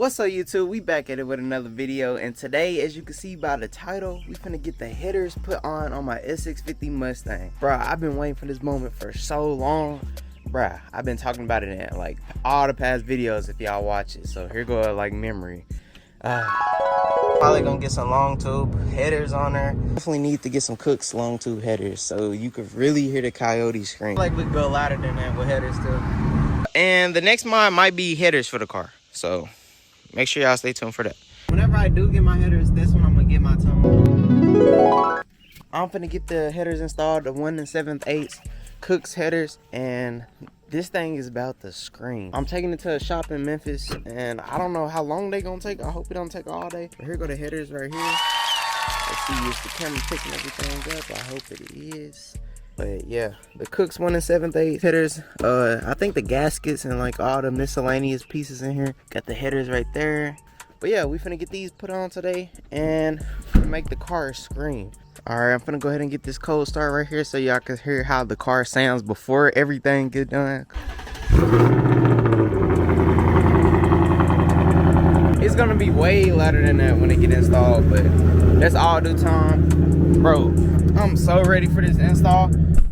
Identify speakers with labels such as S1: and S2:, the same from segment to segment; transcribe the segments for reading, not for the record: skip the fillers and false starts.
S1: What's up, YouTube? We back at it with another video, and today, as you can see by the title, we finna get the headers put on my S650 Mustang. Bruh, I've been waiting for this moment for so long. Bruh, I've been talking about it in like all the past videos if y'all watch it. So here go like memory. Probably gonna get some Longtube headers on there. Definitely need to get some Kooks Longtube headers so you could really hear the coyote scream. Like we could go louder than that with headers too. And the next mod might be headers for the car, so make sure y'all stay tuned for that. Whenever I do get my headers, that's when I'm gonna get my tone. I'm finna get the headers installed, the 1 7/8 Kooks headers, and this thing is about to scream. I'm taking it to a shop in Memphis, and I don't know how long they gonna take. I hope it don't take all day. But here go the headers right here. Let's see if the camera picking everything up. I hope it is. But yeah, the Kooks 1 7/8 headers. I think the gaskets and like all the miscellaneous pieces in here. Got the headers right there. But yeah, we finna get these put on today and make the car scream. Alright, I'm finna go ahead and get this cold start right here so y'all can hear how the car sounds before everything get done. It's gonna be way louder than that when it get installed, but that's all due time. Bro, I'm so ready for this install,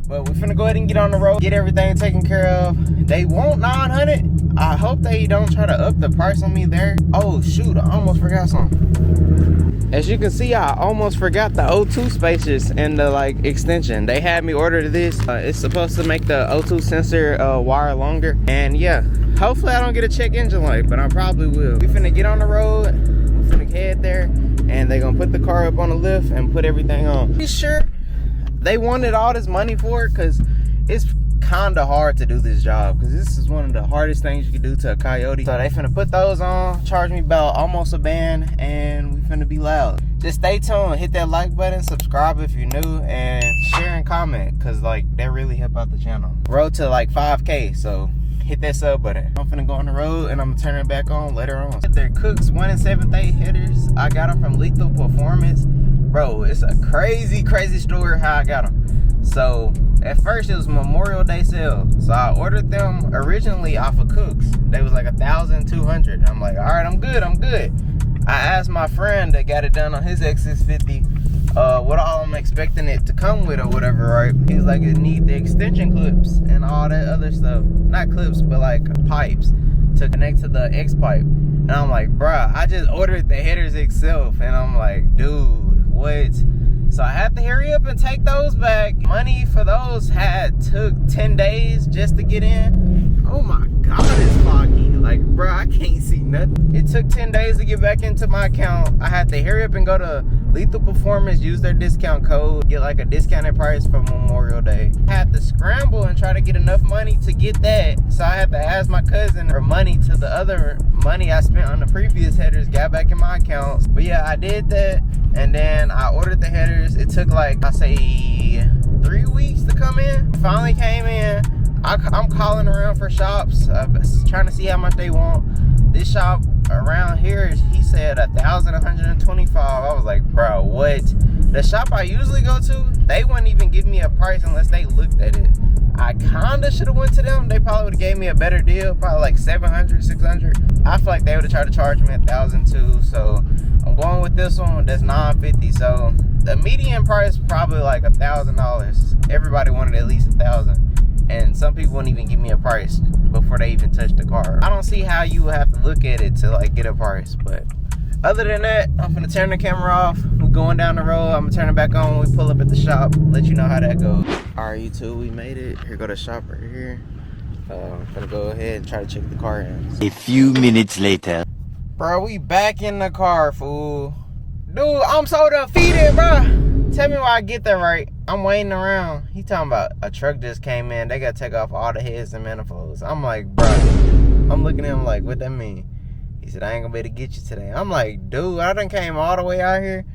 S1: but we finna go ahead and get on the road, get everything taken care of. They want 900. I hope they don't try to up the price on me there. Oh shoot, I almost forgot something. As you can see, I almost forgot the O2 spacers and the like extension. They had me order this. It's supposed to make the O2 sensor wire longer. And yeah, hopefully I don't get a check engine light, but I probably will. We finna get on the road, we finna head there, and they gonna put the car up on the lift and put everything on. Pretty sure they wanted all this money for it because it's kind of hard to do this job, because this is one of the hardest things you can do to a coyote. So they finna put those on, charge me about almost a band, and we finna be loud. Just stay tuned, hit that like button, subscribe if you're new, and share and comment, because like that really help out the channel. Road to like 5K, so hit that sub button. I'm finna go on the road and I'm gonna turn it back on later on. They're Kooks 1 7/8 headers. I got them from Lethal Performance. Bro, it's a crazy story how I got them. So at first it was Memorial Day sale, so I ordered them originally off of Kooks. They was like 1,200. I'm like, all right, I'm good. I asked my friend that got it done on his X650 what all I'm expecting it to come with or whatever, right? He's like, it need the extension clips and all that other stuff. Not clips, but like pipes to connect to the X-pipe. And I'm like, bruh, I just ordered the headers itself. And I'm like, dude, what? So I had to hurry up and take those back. Money for those took 10 days just to get in. Oh my God, it's foggy. Like, bro, I can't see nothing. It took 10 days to get back into my account. I had to hurry up and go to Lethal Performance, use their discount code, get like a discounted price for Memorial Day. I had to scramble and try to get enough money to get that. So I had to ask my cousin for money to the other money I spent on the previous headers, got back in my account. But yeah, I did that. And then I ordered the headers. It took like, I say 3 weeks to come in. Finally came in. I'm calling around for shops, trying to see how much they want. This shop around here, he said 1,125. I was like, bro, what? The shop I usually go to, they wouldn't even give me a price unless they looked at it. I kinda should have went to them. They probably would have gave me a better deal, probably like 700, 600. I feel like they would have tried to charge me 1,000 too. So I'm going with this one. That's $950. So the median price probably like $1,000. Everybody wanted at least 1,000. And some people wouldn't even give me a price before they even touch the car. I don't see how you would have to look at it to like get a price. But other than that, I'm gonna turn the camera off. We're going down the road. I'm gonna turn it back on when we pull up at the shop. Let you know how that goes. All right, YouTube, we made it. Here go the shop right here. I'm gonna go ahead and try to check the car in.
S2: A few minutes later.
S1: Bro, we back in the car, fool. Dude, I'm so defeated, bro. Tell me why I get there right. I'm waiting around. He talking about a truck just came in. They gotta take off all the heads and manifolds. I'm like, bro. I'm looking at him like, what that mean? He said, I ain't gonna be able to get you today. I'm like, dude, I done came all the way out here.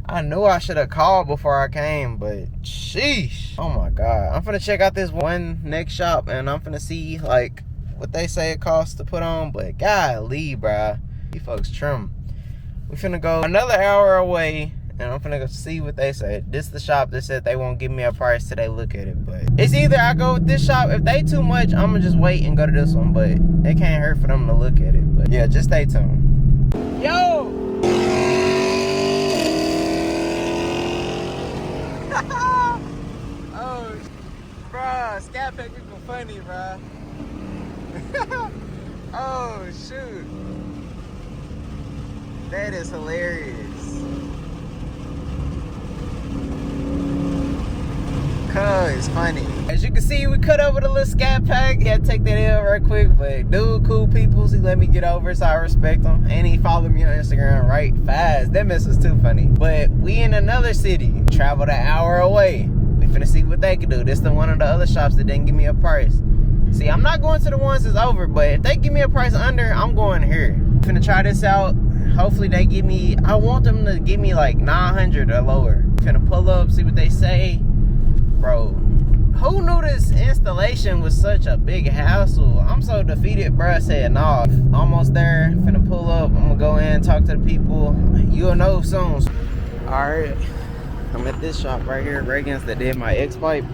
S1: I knew I should have called before I came, but sheesh. Oh my God. I'm finna check out this one next shop and I'm finna see like what they say it costs to put on. But golly, bro, you folks trim. We finna go another hour away and I'm finna go see what they say. This is the shop that said they won't give me a price till they look at it. But it's either I go with this shop. If they too much, I'm gonna just wait and go to this one. But it can't hurt for them to look at it. But yeah, just stay tuned. Yo! Oh, bruh, Scat Pack looking funny, bruh. Oh, shoot. That is hilarious. Cuz funny. As you can see, we cut over the little Scat Pack. Had to take that L right quick, but dude, cool peoples. He let me get over, so I respect him. And he followed me on Instagram right fast. That mess was too funny. But we in another city, traveled an hour away. We finna see what they can do. This is one of the other shops that didn't give me a price. See, I'm not going to the ones that's over, but if they give me a price under, I'm going here. Finna try this out. Hopefully they give me, I want them to give me like 900 or lower. Finna pull up, see what they say. Bro, who knew this installation was such a big hassle? I'm so defeated, bro. I said, nah, almost there. Finna pull up. I'm gonna go in, talk to the people. You'll know soon. All right, I'm at this shop right here, right against that did my X-pipe.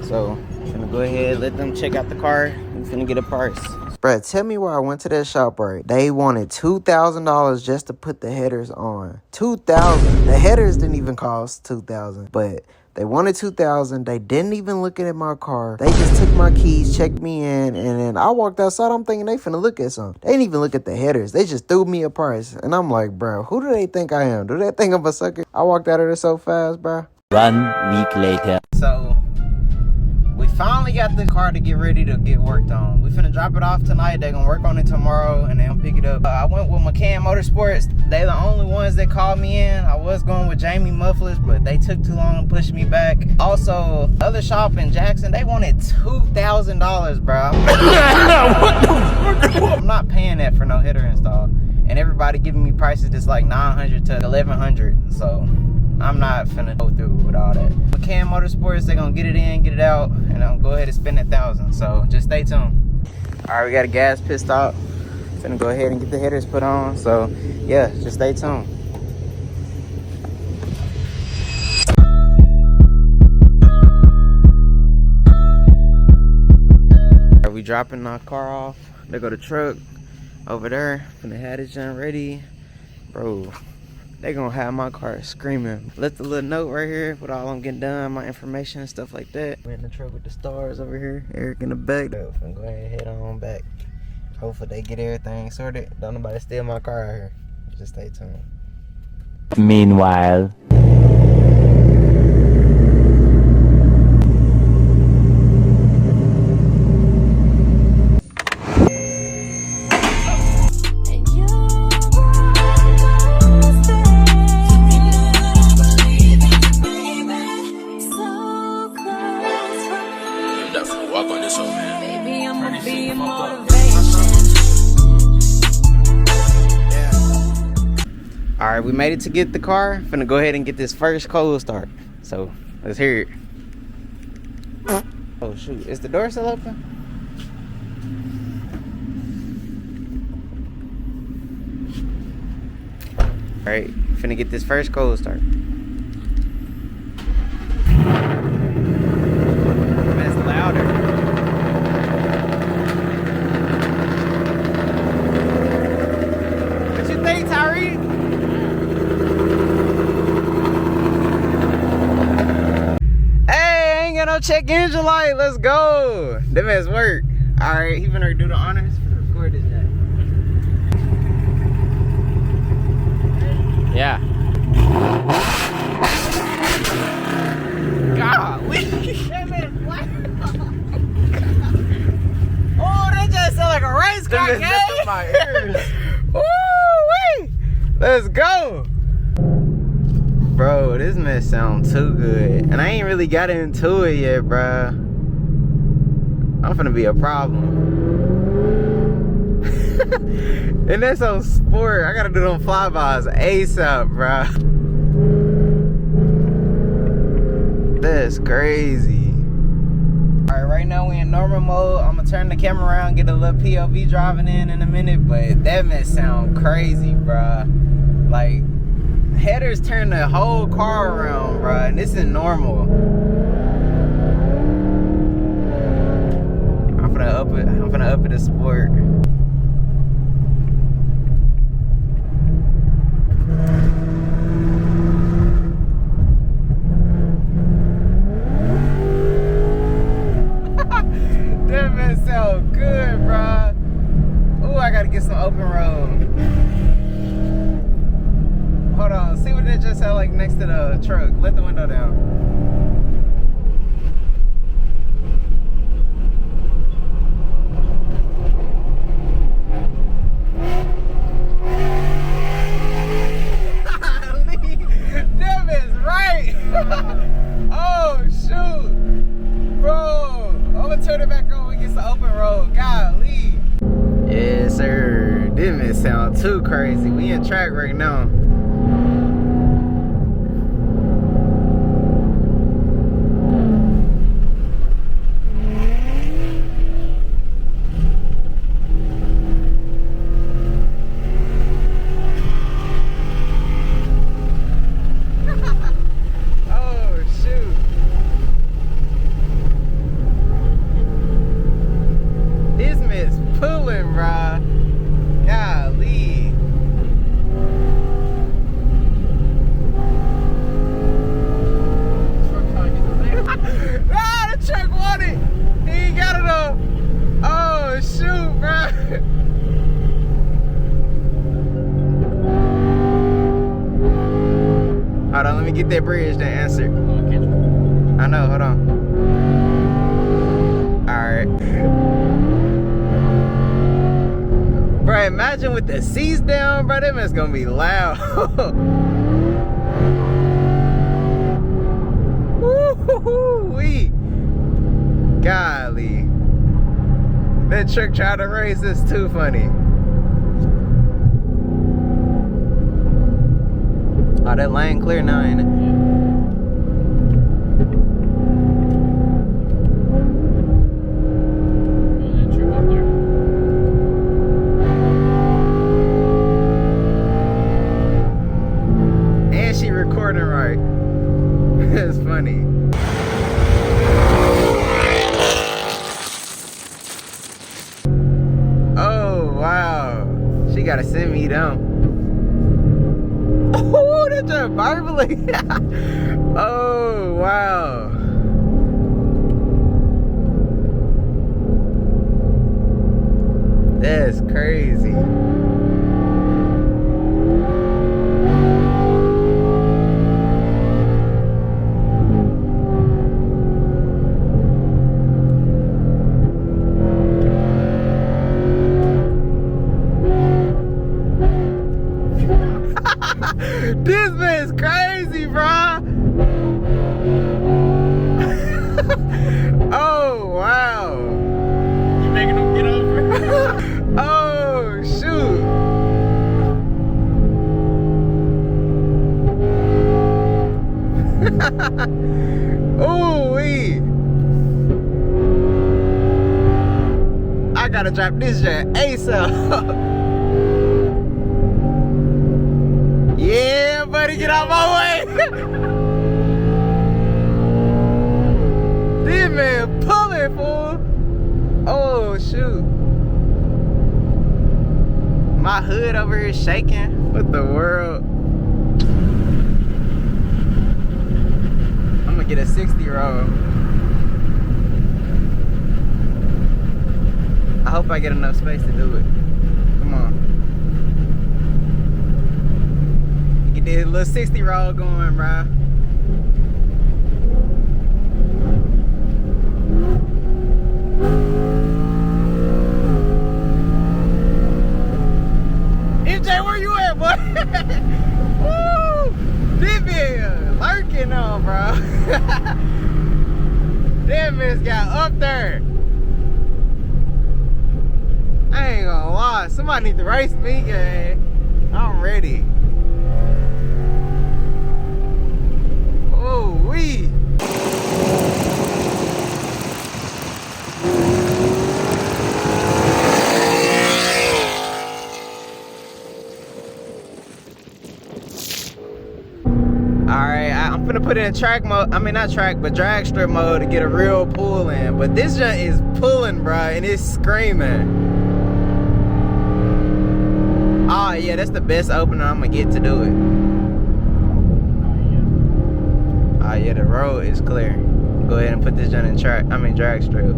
S1: So, finna go ahead, let them check out the car. I'm finna get a price. Bruh, tell me why I went to that shop, right? They wanted $2,000 just to put the headers on. $2,000. The headers didn't even cost $2,000, but they wanted $2,000. They didn't even look at my car. They just took my keys, checked me in, and then I walked outside. I'm thinking they finna look at something. They didn't even look at the headers. They just threw me a price. And I'm like, bro, who do they think I am? Do they think I'm a sucker? I walked out of there so fast, bro.
S2: 1 week later.
S1: So, we finally got the car to get ready to get worked on. We finna drop it off tonight. They're gonna work on it tomorrow and they'll pick it up. I went with McCann Motorsports. They the only ones that called me in. I was going with Jamie Mufflers, but they took too long to push me back. Also, other shop in Jackson, they wanted $2,000, bro. I'm not paying that for no header install. And everybody giving me prices that's like $900 to $1,100. So I'm not finna go through with all that. McCann Motorsports, they're gonna get it in, get it out, and I'm gonna go ahead and spend $1,000. So just stay tuned. All right, we got a gas pit stop. Finna go ahead and get the headers put on. So yeah, just stay tuned. Are we dropping our car off? There go the truck over there. Finna have this junk ready, bro. They gonna have my car screaming. Left a little note right here with all I'm getting done, my information and stuff like that. We're in the truck with the stars over here. Eric in the back. I'm go ahead and head on back. Hopefully they get everything sorted. Don't nobody steal my car out here. Just stay tuned.
S2: Meanwhile.
S1: All right, we made it to get the car. Finna go ahead and get this first cold start. So let's hear it. Oh shoot, is the door still open? All right, finna get this first cold start. That's louder. What you think, Tyree? Check engine light, let's go. That man's work. All right, he finna do the honors for the record this day. Yeah. Golly. That man's what? Oh, that just sound like a race car, gang. My ears. Woo-wee. Let's go. Bro, this mess sounds too good. And I ain't really got into it yet, bro. I'm finna be a problem. And that's on sport. I gotta do them flybys ASAP, bro. That's crazy. Alright, right now we in normal mode. I'm gonna turn the camera around, get a little POV driving in a minute. But that mess sound crazy, bro. Like, headers turn the whole car around, bro, and this is normal. I'm finna up it to sport. sound like next to the truck? Let the window down. Damn, it's right. Oh shoot, bro. I'm gonna turn it back on when we get to open road. Golly. Yes, sir. Didn't sound too crazy. We in track right now. Hold on, let me get that bridge to answer. I know, hold on. Alright. Bro, imagine with the seats down, bro, that man's gonna be loud. Woo-hoo-hoo-wee. Golly. That truck tried to race is too funny. Oh, that lane clear now, ain't it?
S3: That truck up there.
S1: And she recording right. That's funny. Oh, wow. She gotta send me down. Oh, that's a barbling. Oh, wow. That's crazy. This man's crazy, bro. Oh, wow.
S3: You making him get over?
S1: Oh, shoot. Ooh-wee. I gotta drop this jet ASAP. Yeah, buddy, get out my way. This man pulling, fool. Oh, shoot. My hood over here shaking. What the world? I'm gonna get a 60 roll. I hope I get enough space to do it. Come on. Get this little 60 roll going, bro. MJ, where you at, boy? Woo! This man lurking on, bro. That man's got up there. I ain't gonna lie, somebody need to race me, gang. I'm ready. Oh, wee. Alright, I'm gonna put it in track mode. I mean, not track, but drag strip mode to get a real pull in. But this junk is pulling, bro, and it's screaming. Oh, yeah, that's the best opener I'm gonna get to do it. Oh, yeah, the road is clear. Go ahead and put this junk in drag strip.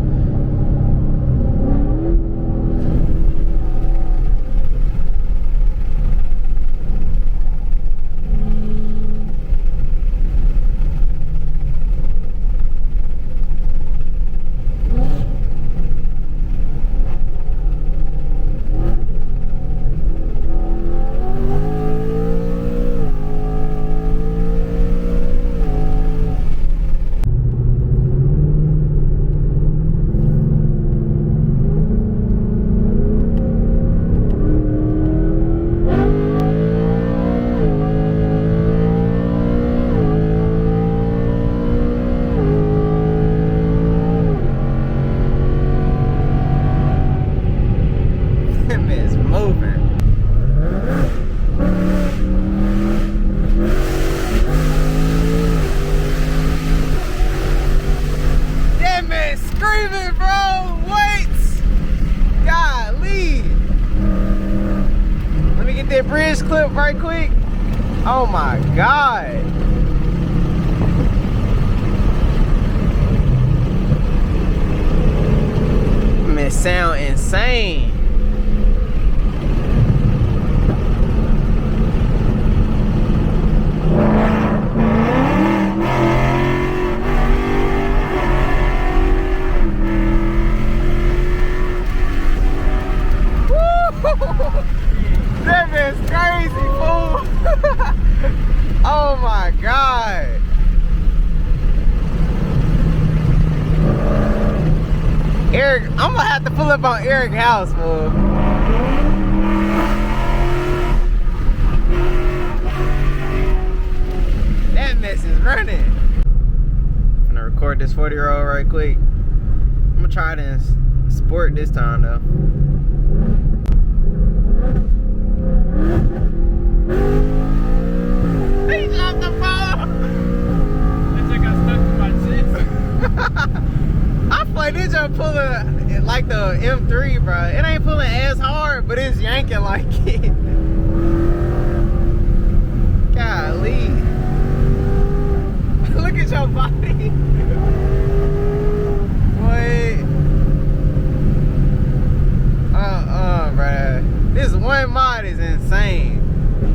S1: wrist clip right quick. Oh my God. Man, sound insane. That man's crazy, fool. Oh my God. Eric, I'm gonna have to pull up on Eric's house, fool. That mess is running. I'm gonna record this 40-year-old right quick. I'm gonna try this sport this time though. He dropped the phone.
S3: It's like I stuck to my zip.
S1: I play this jump pulling like the M3, bro. It ain't pulling as hard, but it's yanking like it. Golly. Look at your body. Wait. Bruh. This one mod is insane.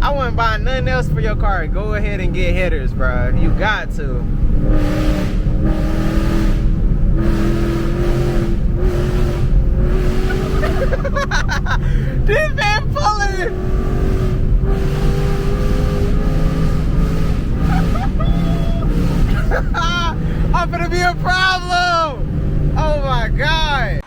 S1: I wouldn't buy nothing else for your car. Go ahead and get headers, bruh. You got to. This man pulling. I'm gonna be a problem. Oh my God.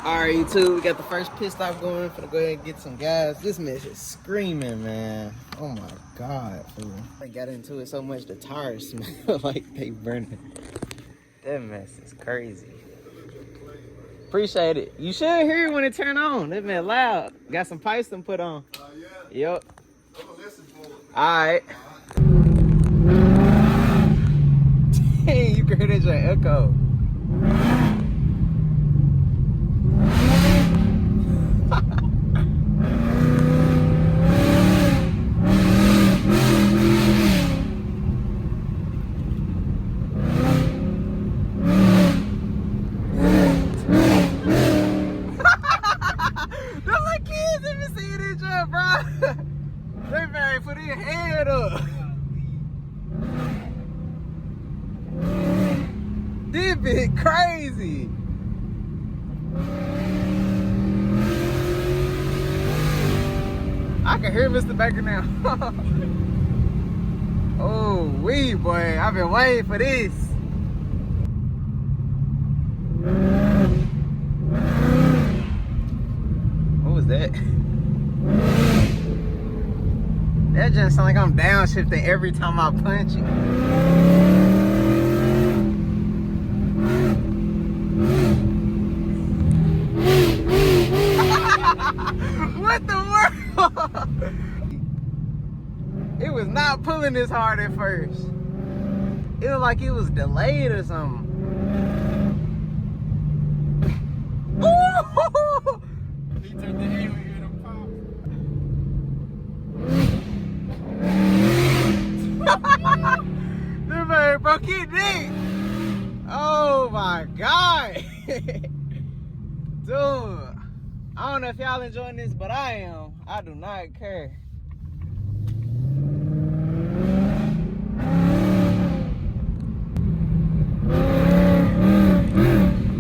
S1: Alright, YouTube, we got the first pit stop going. Finna go ahead and get some gas. This mess is screaming, man. Oh my God, fool. I got into it so much the tires smell like they burning. That mess is crazy. Appreciate it. You should hear it when it turn on. That man loud. Got some pipes to put on. Yeah. Yep. Alright. Dang, you can hear that your echo. Put your head up. This bit crazy. I can hear Mr. Baker now. Oh, wee boy, I've been waiting for this. What was that? That just sounds like I'm downshifting every time I punch it. What the world? It was not pulling this hard at first. It was like it was delayed or something. Ooh!
S3: He turned the A when you hit him pop.
S1: This man broke his neck. Oh my God. Dude, I don't know if y'all enjoying this, but I am. I do not care.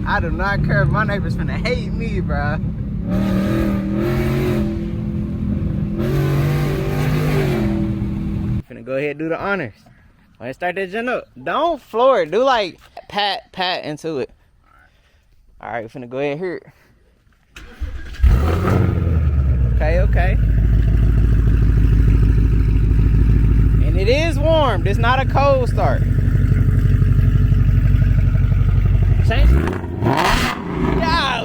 S1: I do not care if my neighbor's finna hate me, bruh. Finna go ahead and do the honors. When I start that jump up, don't floor it. Do like pat into it. All right, finna go ahead here. Okay. And it is warm. It's not a cold start. Change. Yeah.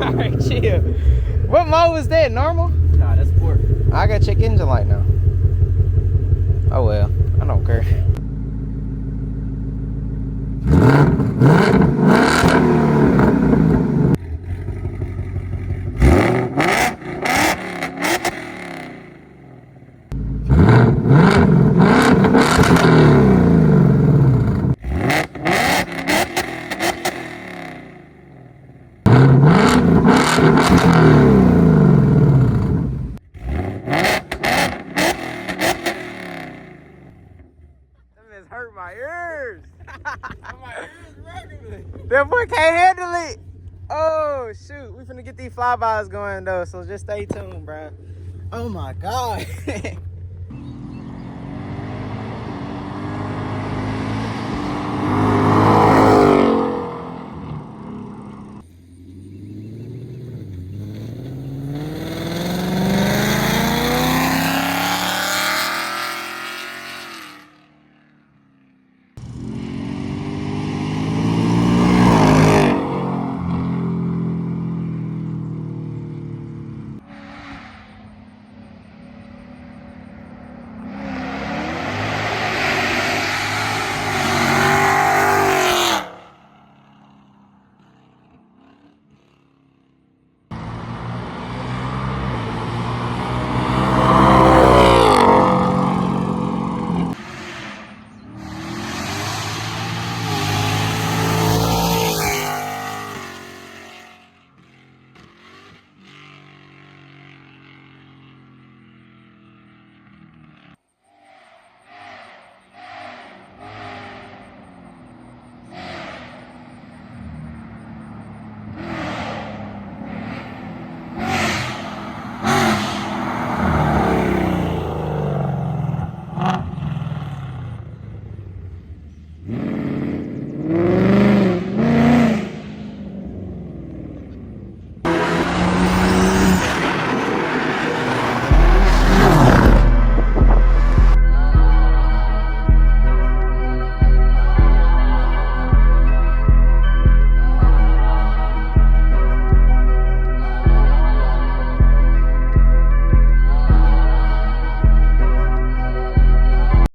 S1: All right, chill. What mode was that? Normal?
S3: Nah, that's sport.
S1: I gotta check engine light now. Oh well, I don't care. That hurt my ears. That boy can't handle it. Oh shoot, we finna get these flybys going though, so just stay tuned, bro. Oh my god.